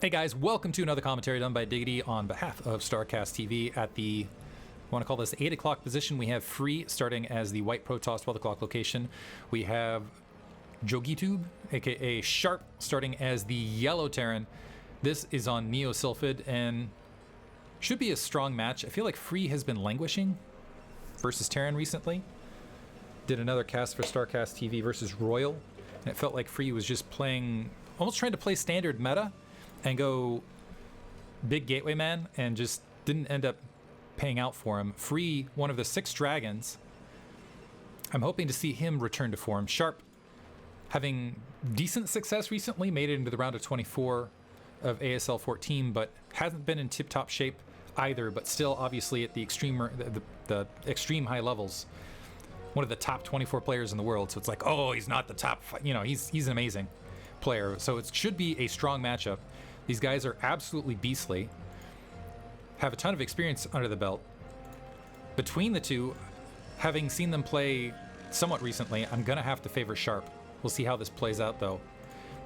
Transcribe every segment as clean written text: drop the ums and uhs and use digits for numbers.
Hey guys, welcome to another commentary done by Diggty on behalf of StarCastTV. At the, I want to call this 8 o'clock position, we have Free starting as the white Protoss 12 o'clock location. We have Jogitube, aka Sharp, starting as the yellow Terran. This is on Neo Sylphid and should be a strong match. I feel like Free has been languishing versus Terran recently. Did another cast for StarCastTV versus Royal, and it felt like Free was just playing, almost trying to play standard meta and go big gateway man, and just didn't end up paying out for him. Free, one of the 6 dragons. I'm hoping to see him return to form. Sharp, having decent success recently, made it into the round of 24 of ASL 14, but hasn't been in tip-top shape either, but still obviously at the extreme high levels. One of the top 24 players in the world, so it's like, oh, he's not the top, you know, he's an amazing player. So it should be a strong matchup. These guys are absolutely beastly, have a ton of experience under the belt. Between the two, having seen them play somewhat recently, I'm gonna have to favor Sharp. We'll see how this plays out though.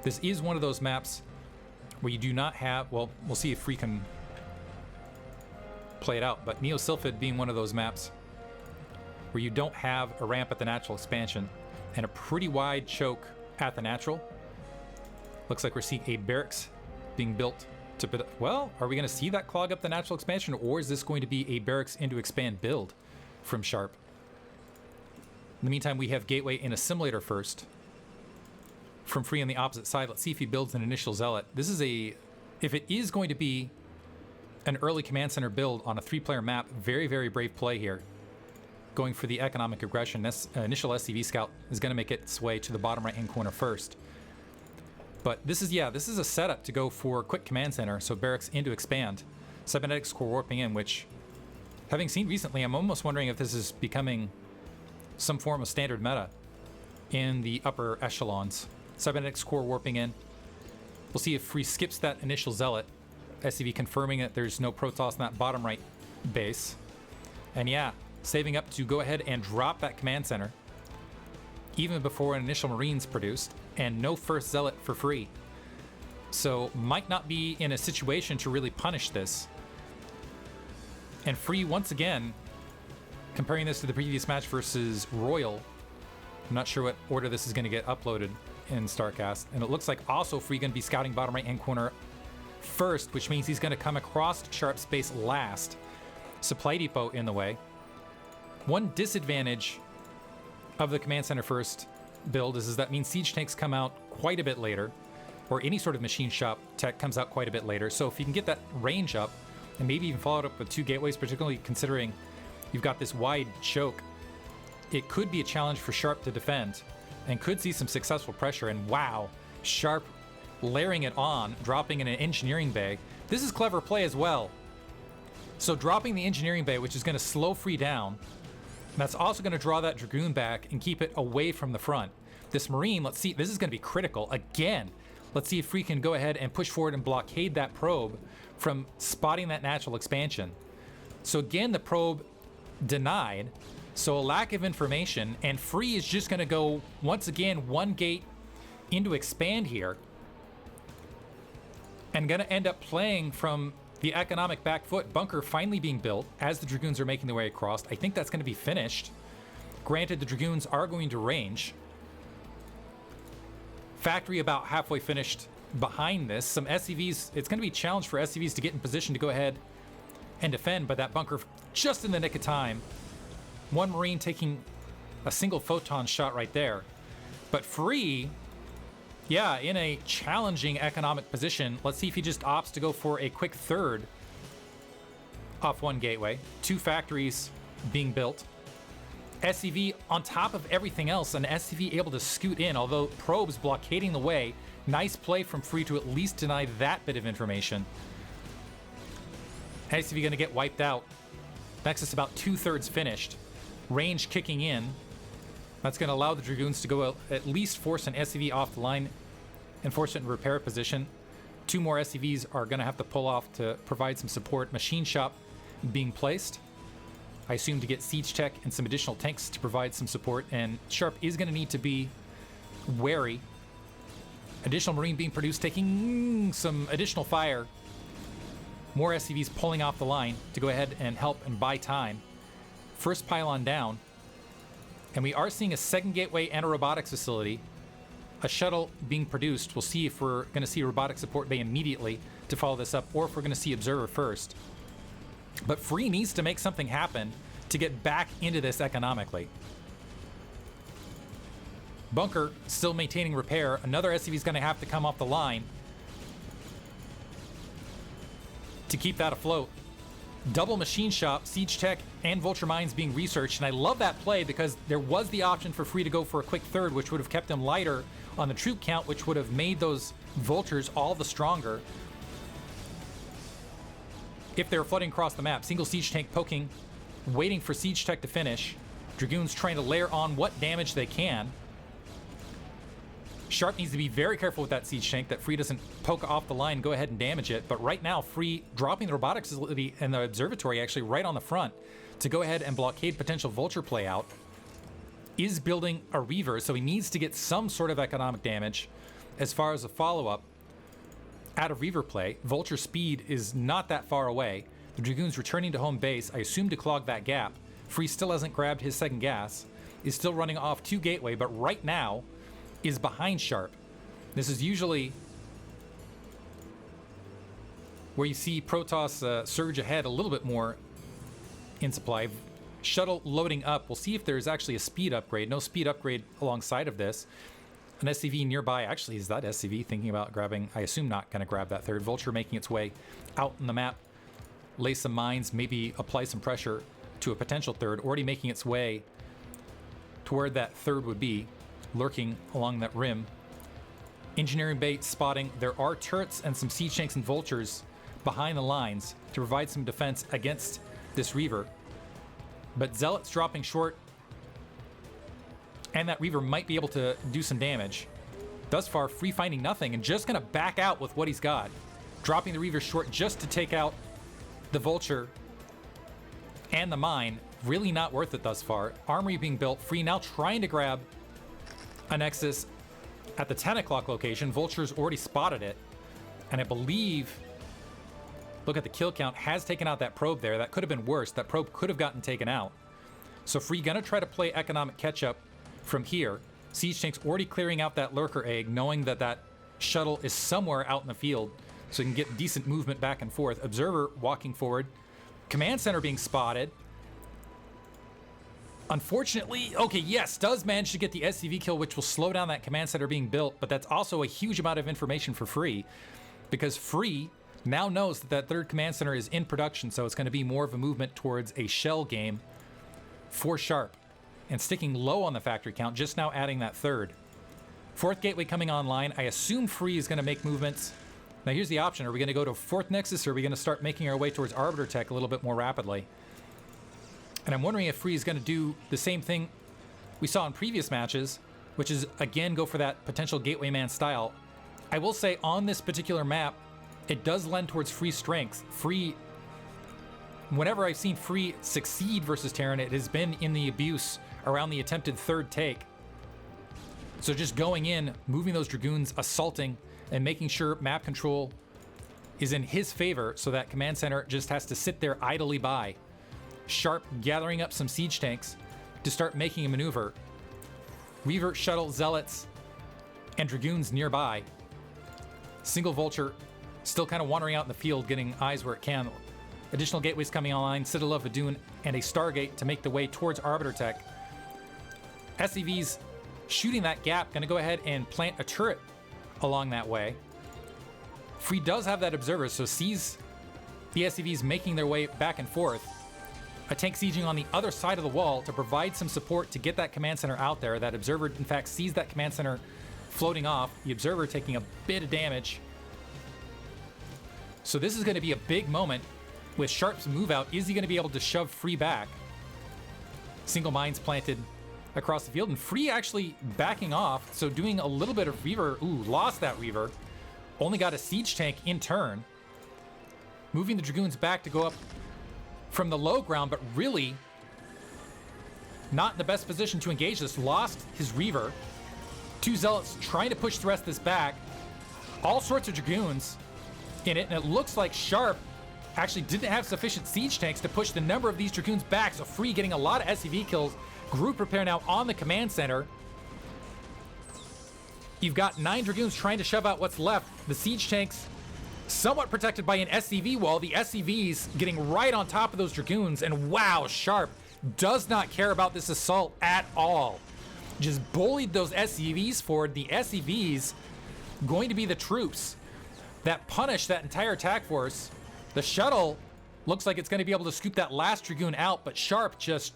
This is one of those maps where you do not have, well, we'll see if Free can play it out, but Neo Sylphid being one of those maps where you don't have a ramp at the natural expansion and a pretty wide choke at the natural. Looks like we're seeing a barracks being built to, well, are we going to see that clog up the natural expansion, or is this going to be a barracks into expand build from Sharp? In the meantime, we have Gateway in Assimilator first. From Free on the opposite side, let's see if he builds an initial Zealot. This is a, if it is going to be an early command center build on a 3-player map, very, very brave play here. Going for the economic aggression. This initial SCV scout is going to make its way to the bottom right-hand corner first. But this is, yeah, this is a setup to go for quick command center, so barracks into expand. Cybernetics core warping in, which, having seen recently, I'm almost wondering if this is becoming some form of standard meta in the upper echelons. Cybernetics core warping in. We'll see if Free skips that initial Zealot. SCV confirming that there's no Protoss in that bottom right base. And yeah, saving up to go ahead and drop that command center even before an initial Marine's produced, and no first Zealot for Free. So might not be in a situation to really punish this. And Free, once again, comparing this to the previous match versus Royal, I'm not sure what order this is going to get uploaded in StarCast, and it looks like also Free going to be scouting bottom right hand corner first, which means he's going to come across Sharp space last. Supply depot in the way. One disadvantage of the command center first build is that means siege tanks come out quite a bit later, or any sort of machine shop tech comes out quite a bit later. So if you can get that range up and maybe even follow it up with 2 gateways, particularly considering you've got this wide choke, it could be a challenge for Sharp to defend and could see some successful pressure. And wow, Sharp layering it on, dropping in an engineering bay. This is clever play as well. So dropping the engineering bay, which is going to slow Free down, that's also going to draw that Dragoon back and keep it away from the front. This Marine, let's see, this is going to be critical. Again, let's see if Free can go ahead and push forward and blockade that probe from spotting that natural expansion. So again, the probe denied. So a lack of information, and Free is just going to go, once again, 1 gate into expand here. And going to end up playing from the economic back foot. Bunker finally being built as the Dragoons are making their way across. I think that's going to be finished. Granted, the Dragoons are going to range. Factory about halfway finished behind this. Some SCVs, it's going to be a challenge for SCVs to get in position to go ahead and defend, but that bunker just in the nick of time. 1 Marine taking a single photon shot right there. But Free, yeah, in a challenging economic position. Let's see if he just opts to go for a quick third off 1 gateway. 2 factories being built. SCV on top of everything else, and SCV able to scoot in, although probes blockading the way. Nice play from Free to at least deny that bit of information. SCV going to get wiped out. Nexus about 2/3 finished. Range kicking in. That's going to allow the Dragoons to go at least force an SCV off the line and force it in repair position. 2 more SCVs are going to have to pull off to provide some support. Machine shop being placed. I assume to get siege tech and some additional tanks to provide some support. And Sharp is going to need to be wary Additional Marine being produced, taking some additional fire. More SCVs pulling off the line to go ahead and help and buy time. First pylon down. And we are seeing a second gateway and a robotics facility. A shuttle being produced. We'll see if we're going to see a robotic support bay immediately to follow this up, or if we're going to see Observer first. But Free needs to make something happen to get back into this economically. Bunker still maintaining repair. Another SCV is going to have to come off the line to keep that afloat. Double machine shop, siege tech, and vulture mines being researched. And I love that play because there was the option for Free to go for a quick third, which would have kept him lighter on the troop count, which would have made those vultures all the stronger if they were flooding across the map. Single siege tank poking, waiting for siege tech to finish. Dragoons trying to layer on what damage they can. Sharp needs to be very careful with that siege tank that Free doesn't poke off the line, go ahead and damage it. But right now, Free dropping the robotics facility and the observatory actually right on the front to go ahead and blockade potential vulture play out. Is building a Reaver, so he needs to get some sort of economic damage as far as a follow-up out of Reaver play. Vulture speed is not that far away. The Dragoons returning to home base, I assume to clog that gap. Free still hasn't grabbed his second gas, is still running off to Gateway, but right now is behind Sharp. This is usually where you see Protoss surge ahead a little bit more in supply. Shuttle loading up. We'll see if there's actually a speed upgrade. No speed upgrade alongside of this. An SCV nearby. Actually, is that SCV thinking about grabbing? I assume not going to grab that third. Vulture making its way out in the map. Lay some mines, maybe apply some pressure to a potential third. Already making its way to where that third would be, lurking along that rim. Engineering bait spotting. There are turrets and some siege tanks and vultures behind the lines to provide some defense against this Reaver. But Zealot's dropping short, and that Reaver might be able to do some damage. Thus far, Free finding nothing and just going to back out with what he's got. Dropping the Reaver short just to take out the Vulture and the mine. Really not worth it thus far. Armory being built. Free now trying to grab a Nexus at the 10 o'clock location. Vulture's already spotted it. And I believe, look at the kill count, has taken out that probe there. That could have been worse. That probe could have gotten taken out. So Free gonna try to play economic catch-up from here. Siege tanks already clearing out that lurker egg, knowing that that shuttle is somewhere out in the field, so you can get decent movement back and forth. Observer walking forward. Command center being spotted. Unfortunately, okay, yes, does manage to get the SCV kill, which will slow down that command center being built, but that's also a huge amount of information for Free, because Free now knows that that third command center is in production, so it's going to be more of a movement towards a shell game for Sharp. And sticking low on the factory count, just now adding that third. Fourth gateway coming online. I assume Free is going to make movements. Now here's the option. Are we going to go to fourth Nexus, or are we going to start making our way towards Arbiter Tech a little bit more rapidly? And I'm wondering if Free is going to do the same thing we saw in previous matches, which is, again, go for that potential gateway man style. I will say on this particular map, it does lend towards Free strength. Free, whenever I've seen Free succeed versus Terran, it has been in the abuse around the attempted third take. So just going in, moving those Dragoons, assaulting, and making sure map control is in his favor, so that command center just has to sit there idly by. Sharp gathering up some siege tanks to start making a maneuver. Reaver, shuttle, zealots, and Dragoons nearby. Single Vulture still kind of wandering out in the field, getting eyes where it can. Additional gateways coming online, Citadel of Adun, and a Stargate to make the way towards Arbiter Tech. SCVs shooting that gap, gonna go ahead and plant a turret along that way. Free does have that observer, so sees the SCVs making their way back and forth. A tank sieging on the other side of the wall to provide some support to get that command center out there. That observer, in fact, sees that command center floating off. The observer taking a bit of damage. So this is gonna be a big moment with Sharp's move out. Is he gonna be able to shove Free back? Single mines planted across the field, and Free actually backing off, so doing a little bit of Reaver. Ooh, lost that Reaver. Only got a siege tank in turn. Moving the Dragoons back to go up from the low ground, but really not in the best position to engage this. Lost his Reaver. Two Zealots trying to push the rest of this back. all sorts of Dragoons in it, and it looks like Sharp actually didn't have sufficient siege tanks to push the number of these Dragoons back, so Free getting a lot of SCV kills. Group repair now on the command center. You've got 9 Dragoons trying to shove out what's left. The siege tanks somewhat protected by an SCV wall. The SCVs getting right on top of those Dragoons, and wow, Sharp does not care about this assault at all. Just bullied those SCVs forward. The SCVs going to be the troops that punish that entire attack force. The shuttle looks like it's going to be able to scoop that last Dragoon out, but Sharp just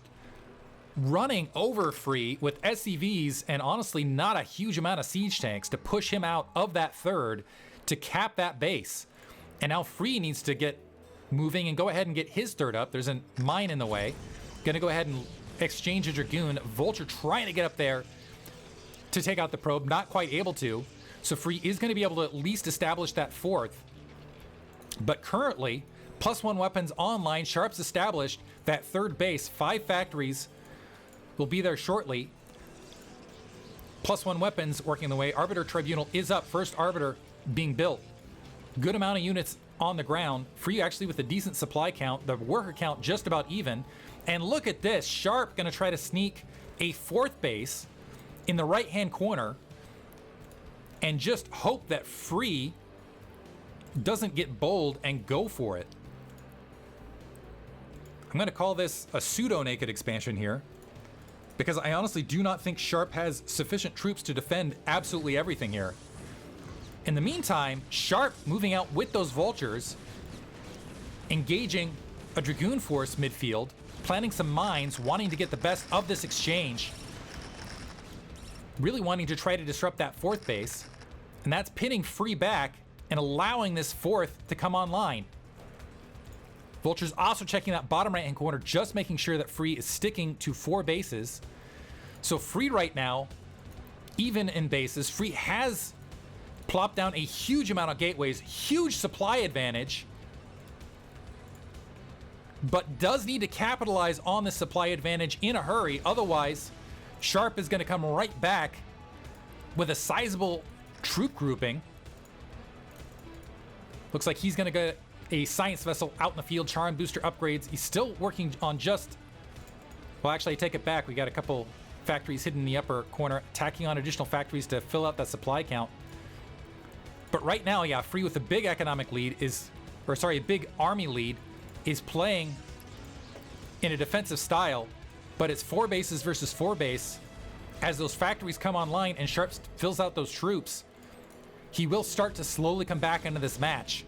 running over Free with SCVs and honestly not a huge amount of siege tanks to push him out of that third to cap that base. And now Free needs to get moving and go ahead and get his third up. There's a mine in the way. Gonna go ahead and exchange a Dragoon. Vulture trying to get up there to take out the probe, not quite able to. So Free is gonna be able to at least establish that fourth. But currently, +1 weapons online. Sharp's established that third base. 5 factories will be there shortly. +1 weapons working the way. Arbiter Tribunal is up. First Arbiter being built. Good amount of units on the ground. Free actually with a decent supply count. The worker count just about even. And look at this. Sharp gonna try to sneak a 4th base in the right-hand corner and just hope that Free doesn't get bold and go for it. I'm gonna call this a pseudo-naked expansion here, because I honestly do not think Sharp has sufficient troops to defend absolutely everything here. In the meantime, Sharp moving out with those vultures, engaging a Dragoon force midfield, planting some mines, wanting to get the best of this exchange, really wanting to try to disrupt that 4th base, and that's pinning Free back and allowing this 4th to come online. Vulture's also checking that bottom right-hand corner, just making sure that Free is sticking to 4 bases. So Free right now, even in bases, Free has plopped down a huge amount of gateways, huge supply advantage, but does need to capitalize on the supply advantage in a hurry. Otherwise, Sharp is going to come right back with a sizable troop grouping. Looks like he's going to get a science vessel out in the field, charm booster upgrades. He's still working on just, well, actually I take it back. We got a couple factories hidden in the upper corner, tacking on additional factories to fill out that supply count. But right now, yeah, Free with a big economic lead is, or sorry, a big army lead, is playing in a defensive style, but it's 4 bases versus 4 base. As those factories come online and Sharp fills out those troops, he will start to slowly come back into this match.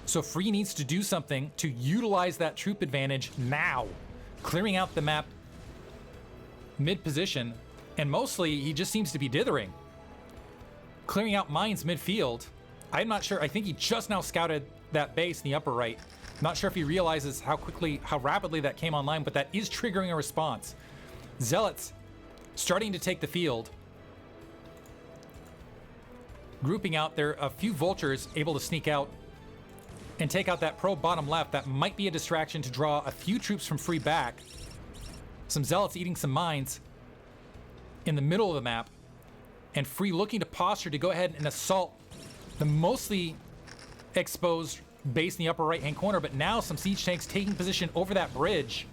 So Free needs to do something to utilize that troop advantage now, clearing out the map mid-position, and mostly he just seems to be dithering. Clearing out mines midfield. I'm not sure, I think he just now scouted that base in the upper right. Not sure if he realizes how rapidly that came online, but that is triggering a response. Zealots starting to take the field. Grouping out there, a few vultures able to sneak out and take out that probe bottom left. That might be a distraction to draw a few troops from Free back. Some zealots eating some mines in the middle of the map, and Free looking to posture to go ahead and assault the mostly exposed base in the upper right-hand corner, but now some siege tanks taking position over that bridge.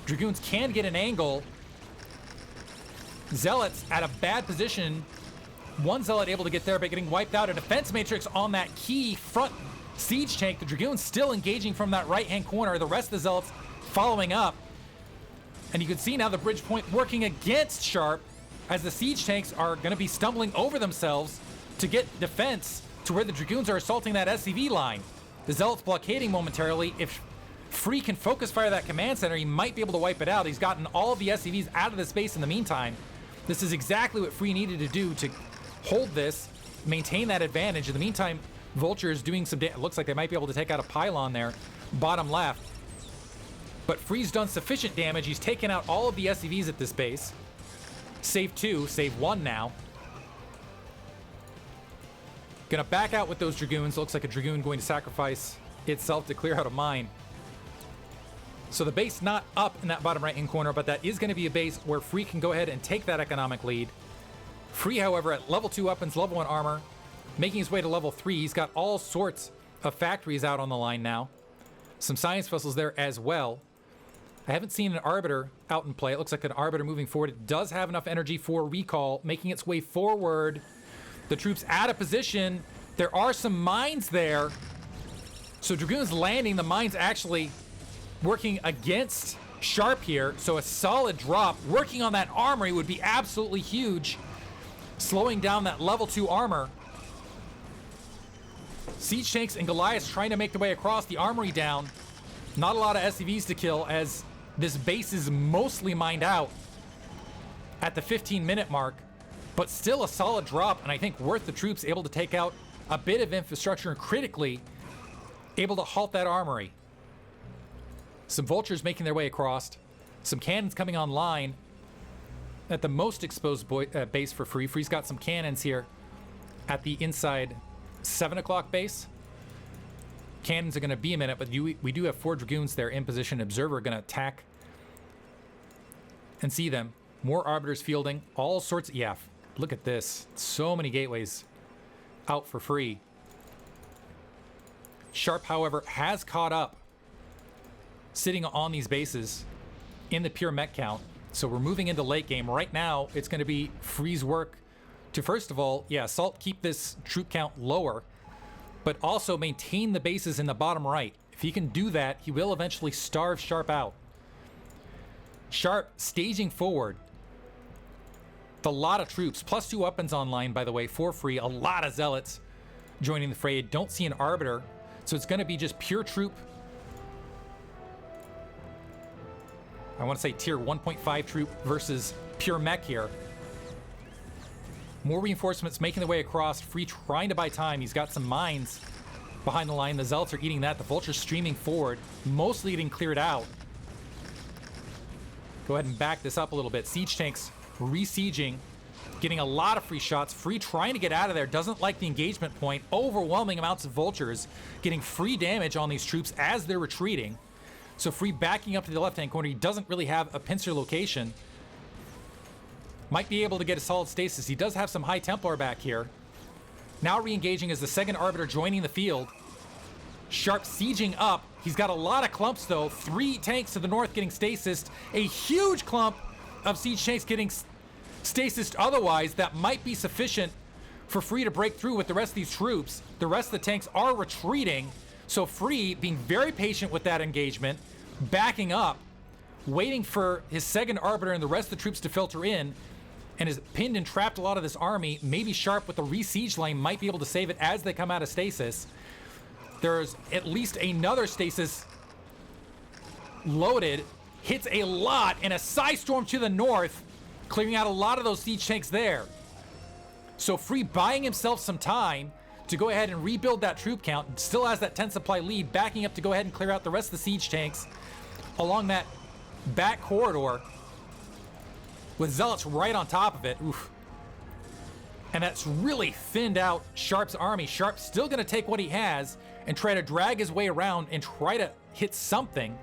Dragoons can get an angle. Zealots at a bad position. One zealot able to get there, but getting wiped out. A defense matrix on that key front siege tank. The Dragoons still engaging from that right-hand corner. The rest of the zealots following up. And you can see now the bridge point working against Sharp, as the siege tanks are going to be stumbling over themselves to get defense to where the Dragoons are assaulting that SCV line. The zealots blockading momentarily. If Free can focus fire that command center, he might be able to wipe it out. He's gotten all of the SCVs out of the space in the meantime. This is exactly what Free needed to do to hold this, maintain that advantage. In the meantime, Vulture is doing some damage. It looks like they might be able to take out a pylon there, bottom left. But Free's done sufficient damage. He's taken out all of the SCVs at this base. Save 2, save 1 now. Gonna back out with those Dragoons. Looks like a Dragoon going to sacrifice itself to clear out a mine. So the base not up in that bottom right-hand corner, but that is going to be a base where Free can go ahead and take that economic lead. Free, however, at level 2 weapons, level 1 armor, making his way to level 3. He's got all sorts of factories out on the line now. Some science vessels there as well. I haven't seen an Arbiter out in play. It looks like an Arbiter moving forward. It does have enough energy for recall, making its way forward. The troops out of position. There are some mines there. So Dragoon's landing. The mines actually working against Sharp here. So a solid drop. Working on that armory would be absolutely huge. Slowing down that level 2 armor. Siege tanks and Goliaths trying to make their way across, the armory down. Not a lot of SCVs to kill as this base is mostly mined out at the 15-minute mark, but still a solid drop, and I think worth the troops able to take out a bit of infrastructure and critically able to halt that armory. Some vultures making their way across, some cannons coming online at the most exposed base for Free. Free's got some cannons here at the inside 7 o'clock base. Cannons are going to be a minute, but we do have 4 Dragoons there in position. Observer going to attack and see them. More Arbiters fielding. All sorts of... Yeah, look at this. So many gateways out for Free. Sharp, however, has caught up, sitting on these bases in the pure mech count. So we're moving into late game. Right now, it's going to be Free's work to, first of all, yeah, Assault, keep this troop count lower, but also maintain the bases in the bottom right. If he can do that, he will eventually starve Sharp out. Sharp staging forward. A lot of troops, plus 2 weapons online, by the way, for Free. A lot of Zealots joining the fray. Don't see an Arbiter, so it's going to be just pure troop. I want to say tier 1.5 troop versus pure mech here. More reinforcements making their way across. Free trying to buy time. He's got some mines behind the line. The Zealots are eating that. The Vulture's streaming forward, mostly getting cleared out. Go ahead and back this up a little bit. Siege tanks re-sieging, getting a lot of free shots. Free trying to get out of there. Doesn't like the engagement point. Overwhelming amounts of Vultures getting free damage on these troops as they're retreating. So Free backing up to the left-hand corner. He doesn't really have a pincer location. Might be able to get a solid stasis. He does have some High Templar back here. Now re-engaging as the second Arbiter joining the field. Sharp sieging up. He's got a lot of clumps though. 3 tanks to the north getting stasised. A huge clump of siege tanks getting stasised otherwise. That might be sufficient for Free to break through with the rest of these troops. The rest of the tanks are retreating. So Free being very patient with that engagement. Backing up. Waiting for his second Arbiter and the rest of the troops to filter in. And has pinned and trapped a lot of this army. Maybe Sharp with the re-siege lane might be able to save it as they come out of stasis. There's at least another stasis loaded. Hits a lot, and a Psystorm to the north, clearing out a lot of those siege tanks there. So Free buying himself some time to go ahead and rebuild that troop count. Still has that 10 supply lead, backing up to go ahead and clear out the rest of the siege tanks along that back corridor, with Zealots right on top of it. Oof. And that's really thinned out Sharp's army. Sharp's still going to take what he has and try to drag his way around and try to hit something.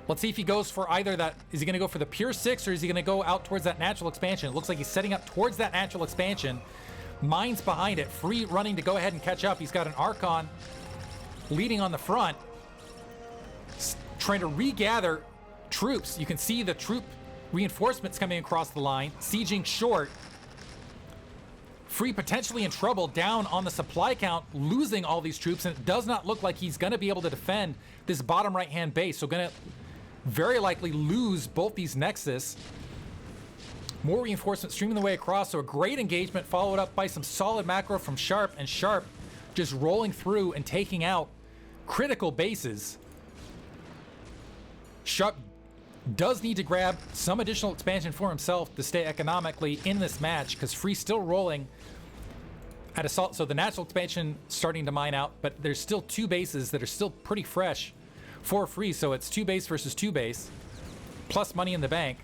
Let's see if he goes for either that. Is he going to go for the pure 6 or is he going to go out towards that natural expansion? It looks like he's setting up towards that natural expansion. Mines behind it. Free running to go ahead and catch up. He's got an Archon leading on the front, trying to regather troops. You can see the troop reinforcements coming across the line, sieging short. Free potentially in trouble down on the supply count, losing all these troops, and it does not look like he's going to be able to defend this bottom right-hand base. So going to very likely lose both these Nexus. More reinforcements streaming the way across, so a great engagement followed up by some solid macro from Sharp, and Sharp just rolling through and taking out critical bases. Sharp does need to grab some additional expansion for himself to stay economically in this match, because Free's still rolling at assault. So the natural expansion starting to mine out, but there's still 2 bases that are still pretty fresh for Free. So it's 2 base versus 2 base, plus money in the bank.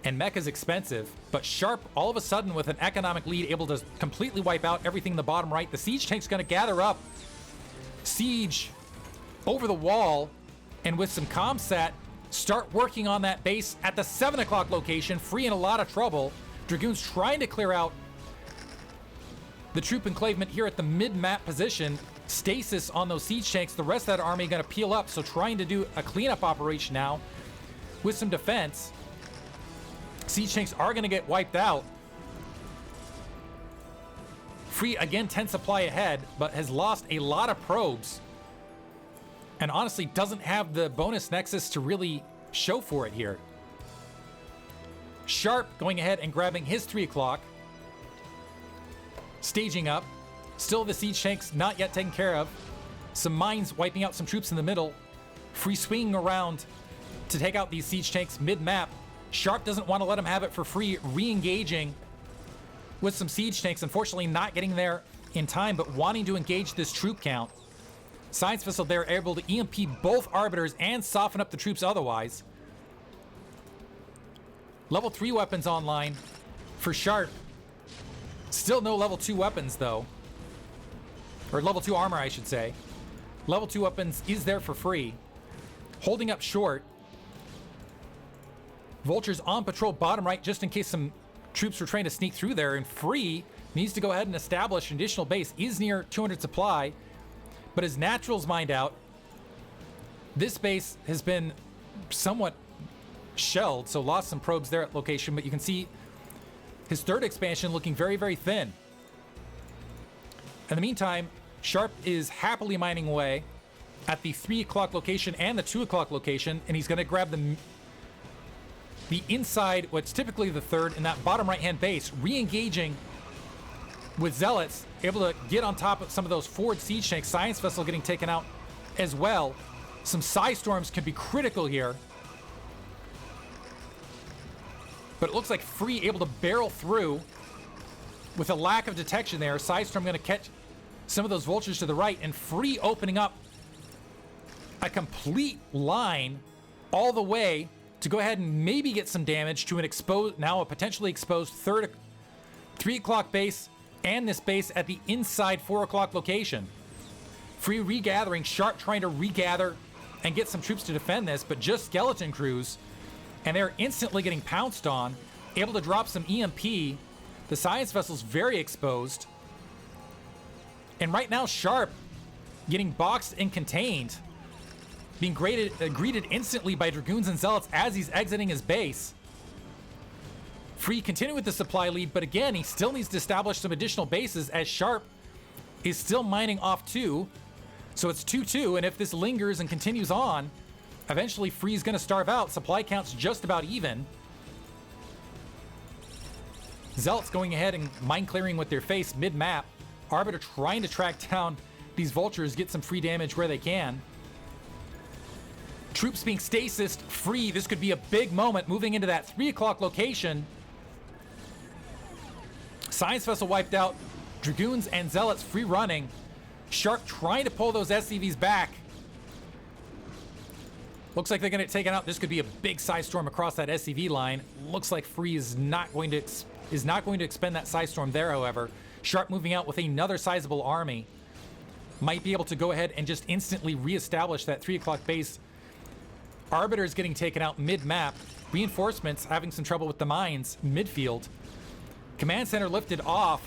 And mech is expensive, but Sharp all of a sudden with an economic lead able to completely wipe out everything in the bottom right. The siege tank's going to gather up, siege over the wall, and with some comsat, start working on that base at the 7 o'clock location. Free in a lot of trouble. Dragoons trying to clear out the troop enclavement here at the mid-map position. Stasis on those siege tanks. The rest of that army going to peel up, so trying to do a cleanup operation now with some defense. Siege tanks are going to get wiped out. Free, again, 10 supply ahead, but has lost a lot of probes. And honestly, doesn't have the bonus nexus to really show for it here. Sharp going ahead and grabbing his 3 o'clock. Staging up. Still the siege tanks not yet taken care of. Some mines wiping out some troops in the middle. Free swinging around to take out these siege tanks mid-map. Sharp doesn't want to let him have it for free. Re-engaging with some siege tanks. Unfortunately not getting there in time, but wanting to engage this troop count. Science Vessel there able to EMP both Arbiters and soften up the troops otherwise. Level 3 weapons online for Sharp. Still no level 2 weapons though. Or level 2 armor, I should say. Level 2 weapons is there for free. Holding up short. Vultures on patrol bottom right just in case some troops were trying to sneak through there. And Free needs to go ahead and establish an additional base. Is near 200 supply. But his naturals mined out. This base has been somewhat shelled, so lost some probes there at location. But you can see his third expansion looking very, very thin. In the meantime, Sharp is happily mining away at the 3 o'clock location and the 2 o'clock location, and he's going to grab the inside, what's typically the third, in that bottom right-hand base, re-engaging with Zealots, able to get on top of some of those forward siege tanks. Science Vessel getting taken out as well. Some Psystorms can be critical here. But it looks like Free able to barrel through with a lack of detection there. Psystorm going to catch some of those vultures to the right, and Free opening up a complete line all the way to go ahead and maybe get some damage to an exposed, now a potentially exposed 3 o'clock base and this base at the inside 4 o'clock location. Free regathering, Sharp trying to regather and get some troops to defend this, but just skeleton crews, and they're instantly getting pounced on, able to drop some EMP. The Science Vessel's very exposed. And right now, Sharp getting boxed and contained, being greeted instantly by Dragoons and Zealots as he's exiting his base. Free continuing with the supply lead, but again, he still needs to establish some additional bases as Sharp is still mining off 2. So it's 2-2, and if this lingers and continues on, eventually Free's going to starve out. Supply count's just about even. Zealots going ahead and mine clearing with their face mid-map. Arbiter trying to track down these vultures, get some free damage where they can. Troops being stasis free. This could be a big moment moving into that 3 o'clock location. Science Vessel wiped out. Dragoons and Zealots free running. Sharp trying to pull those SCVs back. Looks like they're going to get taken out. This could be a big Psystorm across that SCV line. Looks like Free is not going to expend that Psystorm there, however. Sharp moving out with another sizable army. Might be able to go ahead and just instantly reestablish that 3 o'clock base. Arbiter is getting taken out mid-map. Reinforcements having some trouble with the mines midfield. Command center lifted off.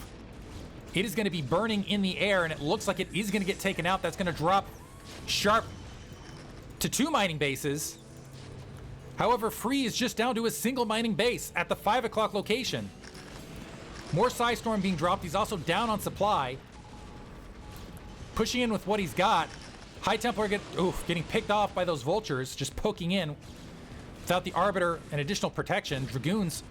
It is going to be burning in the air, and it looks like it is going to get taken out. That's going to drop Sharp to 2 mining bases. However, Free is just down to a single mining base at the 5 o'clock location. More Psystorm being dropped. He's also down on supply. Pushing in with what he's got. High Templar getting picked off by those vultures, just poking in without the Arbiter and additional protection. Dragoons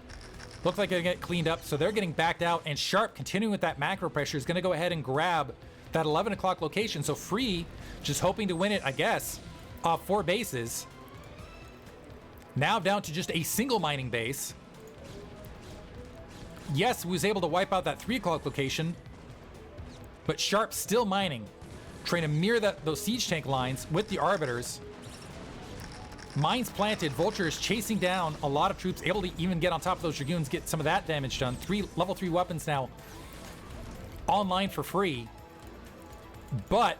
look like they're going to get cleaned up, so they're getting backed out, and Sharp, continuing with that macro pressure, is going to go ahead and grab that 11 o'clock location. So Free just hoping to win it, I guess, off 4 bases. Now down to just a single mining base. Yes, was able to wipe out that 3 o'clock location, but Sharp still mining, trying to mirror those siege tank lines with the Arbiters. Mines planted, Vultures chasing down a lot of troops, able to even get on top of those Dragoons, get some of that damage done. Level 3 weapons now online for Free. But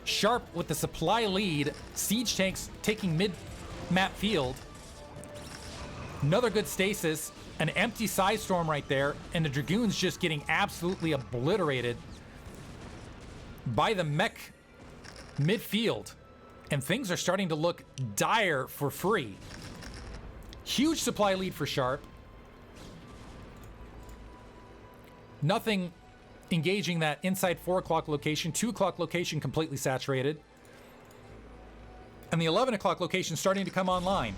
Sharp with the supply lead, siege tanks taking mid-map field. Another good stasis, an empty side storm right there, and the Dragoons just getting absolutely obliterated by the mech midfield. And things are starting to look dire for Free. Huge supply lead for Sharp. Nothing engaging that inside 4 o'clock location. 2 o'clock location completely saturated. And the 11 o'clock location starting to come online.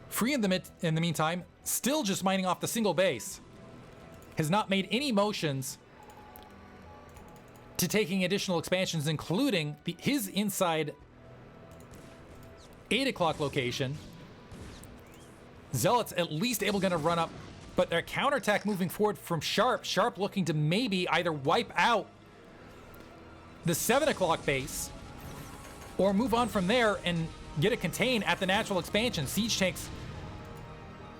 Free in the meantime, still just mining off the single base. Has not made any motions to taking additional expansions, including his inside 8 o'clock location. Zealots at least able to run up, but their counterattack moving forward from Sharp. Sharp looking to maybe either wipe out the 7 o'clock base or move on from there and get a contain at the natural expansion. Siege tanks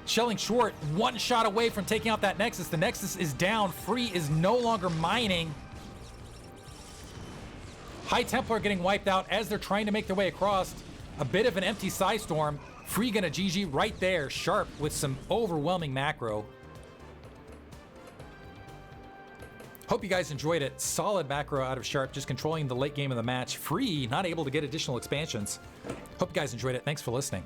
shelling short, 1 shot away from taking out that Nexus. The Nexus is down. Free is no longer mining. High Templar getting wiped out as they're trying to make their way across. A bit of an empty Psy Storm. Free gonna GG right there. Sharp with some overwhelming macro. Hope you guys enjoyed it. Solid macro out of Sharp, just controlling the late game of the match. Free not able to get additional expansions. Hope you guys enjoyed it. Thanks for listening.